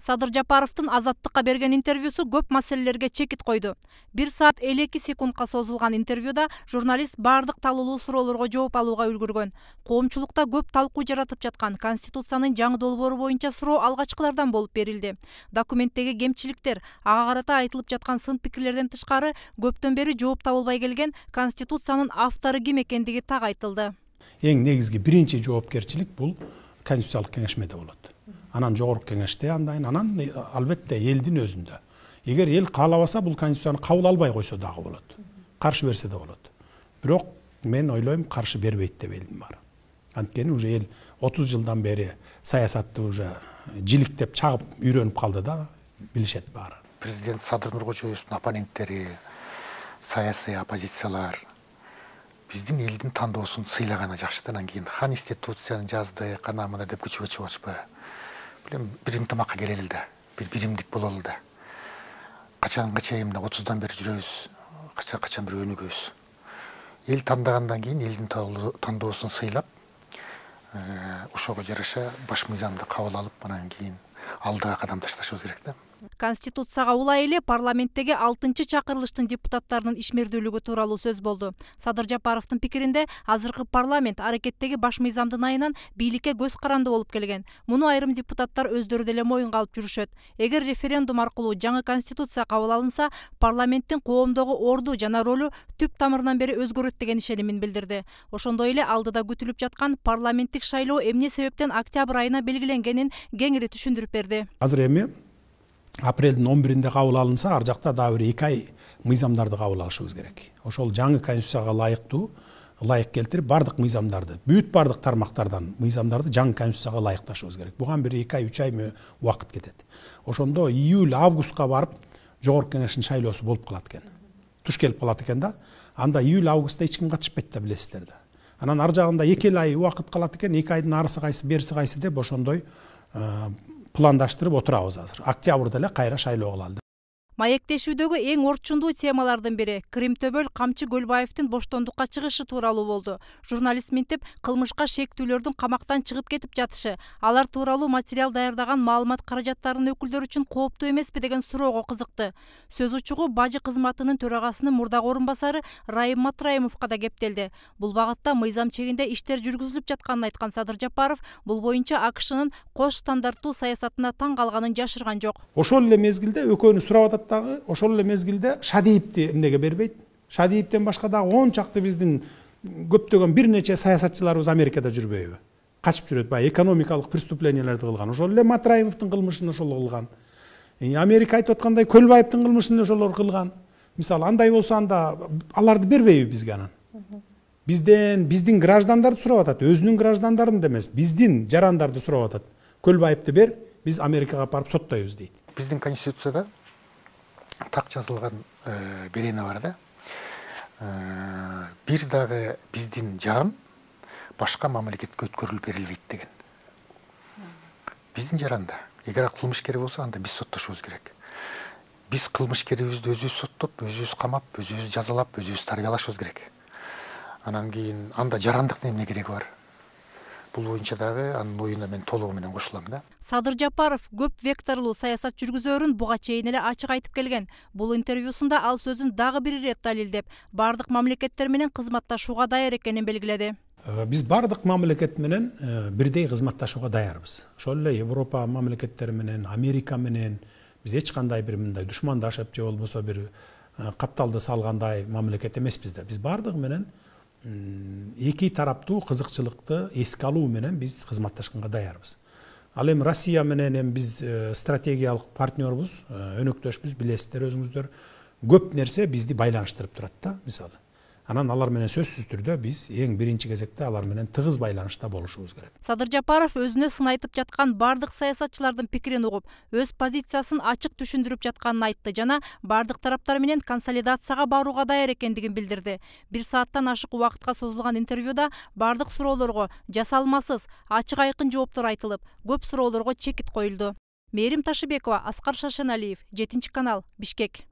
Садыр Жапаровдун Азаттыкка берген интервьюсу көп маселелерге чекит койду. 1 саат 52 секундка созулган интервьюда журналист бардык талуулуу суроолорго жооп алууга үлгүргөн. Коомчулукта көп талкуу жаратып жаткан Конституциянын жаңы долбоору боюнча суроо алгачкылардан болуп берилди. Документтеги кемчиликтер, ага карата айтылып жаткан сын пикирлерден тышкары көптөн бери жооп табылбай келген Конституциянын автору ким экендиги так айтылды. Эң негизги биринчи жоопкерчилик бул Конституциялык кеңешмеде болот. Анан жогорку кеңеште андайын, анан албетте элдин өзүндө. Эгер эл каалабаса бул конституцияны кабыл албай койсо дагы болот. Каршы берсе да болот. Бирок мен ойлойм каршы бербейт деп элдин баары. Анткени уже эл 30 жылдан бери саясатты уже жиликтеп чагып үйрөнүп калды да, билишет баары. Президент Садыр Нуркожоевдун оппоненттери, саясий оппозициялар биздин элдин тандоосун сыйлаганы жакшы. Анан кийин Конституцияны жазды, кана мына деп күчүгө чыгып атышпайбы. Bir ынтымакка келели да, bir биримдик бололу да. Качанга чейин 30-дан бери жүрөбүз, качан бир өнүгөбүз. Эл тандагандан кийин элдин тандоосун сыйлап, ошого жараша баш мыйзамды кабыл алып, анан кийин алдыга кадам ташташыбыз керек да. Конституцияга улай эле парламенттеги 6-чакырылыштын депутаттарынын ишмердүүлүгү тууралуу сөз болду. Садыр Жапаровдун пикиринде азыркы парламент аракеттеги баш мыйзамдын айынан бийликке көз каранды болуп келген. Муну айрым депутаттар өздөрү деле моюнга алып жүрүшөт. Эгер референдум аркылуу жаңы конституция кабыл алынса, парламенттин коомдогу орду жана ролу түп тамырынан бери өзгөрөт деген ишенимин билдирди. Ошондой эле алдыда күтүлүп жаткан парламенттик шайлоо эмне себептен октябрь айына белгиленгенин кеңири түшүндүрүп берди. Азыр эми апрелдин 11-inde кабыл алынса, ар жакта дагы бир 2 ай мыйзамдарды кабыл алышыбыз керек. Ошол жаңы конституцияга ылайык келтирип, бардык мыйзамдарды, бардык тармактардан мыйзамдарды жаңы конституцияга ылайыкташыбыз керек. Буга бир 2 ай, 3 ай убакыт кетет. Ошондо июль, августка барып жогорку кеңештин шайлоосу болуп калат экен. Туш келип калат экен да. Анда июль, августта эч ким катышпайт да, билесиздер да. Анан ар жагында 2 ай убакыт калат экен, 2 айдын арысы кайсы, бериси кайсы деп ошондой пландаштырып отурабыз азыр. Октябрда эле кайра шайлоо кылалы. Маектешүүдөгү эң орчундуу темалардын бири Крим Төбөл Камчы Көлбаевдин боштондукка чыгышы тууралуу болду. Журналист минтип кылмышка шектүүлөрдүн камактан чыгып кетип жатышы, алар тууралуу материал даярдаган маалымат каражаттарынын өкүлдөрү үчүн кооптуу эмеспи деген суроого кызыкты. Сөз учугу Бажы кызматынын төрагасынын мурдагы орун басары Райым Матраимовго да кептелди. Бул багытта мыйзам чегинде иштер жүргүзүлүп жатканын айткан Садыр Жапаров бул боюнча АКШнын кош стандарттуу саясатына таң калганын жашырган жок. Ошол эле мезгилде экөөнү сурап дагы, ошол эле мезгилде Шадиевди эмнеге бербейт? Шадиевден башка дагы 10 чакты биздин көптөгөн бир нече саясатчыларыбыз Америкада жүрбөйбү? Качып жүрөт, бай экономикалык преступленияларды кылган. Ошол эле Матраимовдун кылмышын ошол кылган. Америка айтып аткандай Көлбаевдин кылмышын ошолор кылган. Мисалы андай болсо анда аларды бербейби бизге анан? Биздин граждандарды сурап атат, өзүнүн граждандарын эмес, биздин жарандарды сурап атат. Көлбаевди бер, биз Америкага барып соттойбуз дейт. Биздин конституцияда так жазылган берене бар да. Бир дагы биздин жаран башка мамлекетке өткөрүлүп берилбейт деген. Биздин жаранда эгер кылмышкер болсо, анда биз соттошубуз керек. Биз кылмышкерибизди өзүбүз соттоп, өзүбүз камап, өзүбүз жазалап, өзүбүз тарбиялашыбыз керек. Анан кийин анда жарандыктын эмне кереги бар? Бул боюнча дагы анын оюна мен толугу менен кошулам да. Садыр Жапаров көп векторлуу саясат жүргүзөрүн буга чейин эле ачык айтып келген. Бул интервьюсунда ал сөзүн дагы бир ирет далилдеп, бардык мамлекеттер менен кызматташууга даяр экенин белгиледи. Биз бардык мамлекет менен бирдей кызматташууга даярбыз. Ошол эле Европа мамлекеттери менен, Америка менен биз эч кандай бир мындай душмандашып же болбосо бир капталды салгандай мамлекет эмеспиз да. Биз бардыгы менен эки тараптуу кызыкчылыкты эске алуу менен биз кызматташканга даярбыз. Ал эми Россия менен эми биз стратегиялык партнербуз, өнөктөшбүз, билесиздер өзүңүздөр. Көп нерсе бизди байланыштырып турат да, мисалы. Анан алар менен сөзсүз түрдө биз эң биринчи кезекте алар менен тыгыз байланышта болушубуз керек. Садыр Жапаров өзүнө сын айтып жаткан бардык саясатчылардын пикирин угуп, өз позициясын ачык түшүндүрүп жатканын айтты жана бардык тараптар менен консолидацияга барууга даяр экендигин билдирди. 1 сааттан ашык убакытка созулган интервьюда бардык суроолорго жасалмасыз, ачык айкын жооптор айтылып, көп суроолорго чекит коюлду. Мээрим Ташыбекова, Аскар Шашеналиев, 7 канал, Бишкек.